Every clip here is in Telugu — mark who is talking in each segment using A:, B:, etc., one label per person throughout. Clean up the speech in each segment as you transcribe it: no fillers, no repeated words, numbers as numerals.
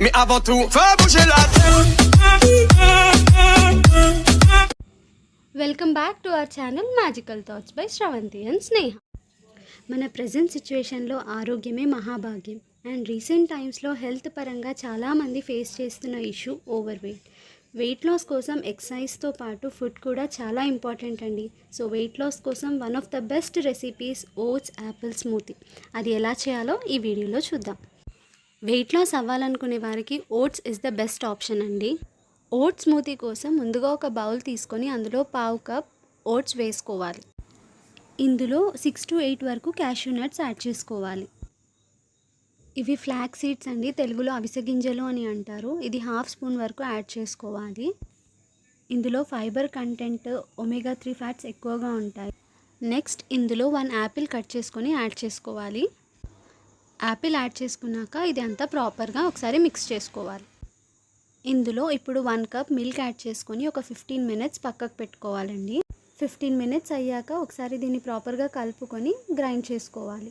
A: Mais avant tout, faut bouger la tête.
B: Welcome back to our channel magical thoughts by Shravanthi and Sneha. మన ప్రజెంట్ సిచ్యువేషన్లో ఆరోగ్యమే మహాభాగ్యం. అండ్ రీసెంట్ టైమ్స్లో హెల్త్ పరంగా చాలామంది ఫేస్ చేస్తున్న issue over weight. Weight loss కోసం ఎక్సర్సైజ్తో పాటు ఫుడ్ కూడా చాలా ఇంపార్టెంట్ అండి. సో వెయిట్ లాస్ కోసం one of the best recipes oats apple smoothie. అది ఎలా చేయాలో ఈ వీడియోలో చూద్దాం. వెయిట్ లాస్ అవ్వాలనుకునే వారికి oats is the best option అండి. ఓట్స్ స్మూతీ కోసం ముందుగా ఒక బౌల్ తీసుకొని అందులో పావు కప్ ఓట్స్ వేసుకోవాలి. ఇందులో 6 to 8 వరకు క్యాష్యూ నట్స్ యాడ్ చేసుకోవాలి. ఇవి ఫ్లాక్ సీడ్స్ అండి, తెలుగులో అవిసె గింజలు అని అంటారు. ఇది 1/2 స్పూన్ వరకు యాడ్ చేసుకోవాలి. ఇందులో ఫైబర్ కంటెంట్, ఒమేగా 3 ఫ్యాట్స్ ఎక్కువగా ఉంటాయి. నెక్స్ట్ ఇందులో 1 యాపిల్ కట్ చేసుకొని యాడ్ చేసుకోవాలి. యాపిల్ యాడ్ చేసుకున్నాక ఇది అంతా ప్రాపర్గా ఒకసారి మిక్స్ చేసుకోవాలి. ఇందులో ఇప్పుడు 1 కప్ మిల్క్ యాడ్ చేసుకొని ఒక 15 minutes పక్కకు పెట్టుకోవాలండి. 15 minutes అయ్యాక ఒకసారి దీన్ని ప్రాపర్గా కలుపుకొని గ్రైండ్ చేసుకోవాలి.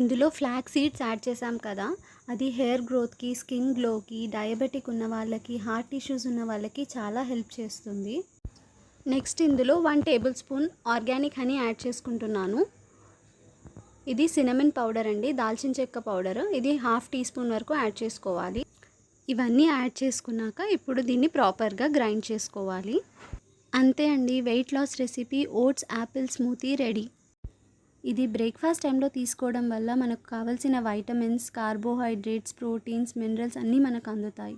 B: ఇందులో ఫ్లాక్ సీడ్స్ యాడ్ చేసాం కదా, అది హెయిర్ గ్రోత్కి, స్కిన్ గ్లోకి, డయాబెటిక్ ఉన్న వాళ్ళకి, హార్ట్ ఇష్యూస్ ఉన్న వాళ్ళకి చాలా హెల్ప్ చేస్తుంది. నెక్స్ట్ ఇందులో 1 tablespoon ఆర్గానిక్ హనీ యాడ్ చేసుకుంటున్నాను. ఇది సినమన్ పౌడర్ అండి, దాల్చిన చెక్క పౌడర్. ఇది 1/2 teaspoon వరకు యాడ్ చేసుకోవాలి. ఇవన్నీ యాడ్ చేసుకున్నాక ఇప్పుడు దీన్ని ప్రాపర్గా గ్రైండ్ చేసుకోవాలి. అంతే అండి, weight loss recipe oats apple smoothie ready. ఇది బ్రేక్ఫాస్ట్ టైంలో తీసుకోవడం వల్ల మనకు కావాల్సిన వైటమిన్స్, కార్బోహైడ్రేట్స్, ప్రోటీన్స్, మినరల్స్ అన్నీ మనకు అందుతాయి.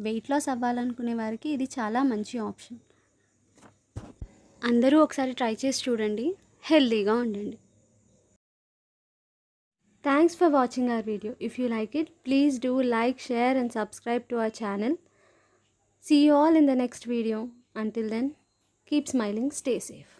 B: వెయిట్ లాస్ అవ్వాలనుకునే వారికి ఇది చాలా మంచి ఆప్షన్. అందరూ ఒకసారి ట్రై చేసి చూడండి, హెల్తీగా ఉండండి. Thanks for watching our video. If you like it, please do like, share and subscribe to our channel. See you all in the next video. Until then, keep smiling, stay safe.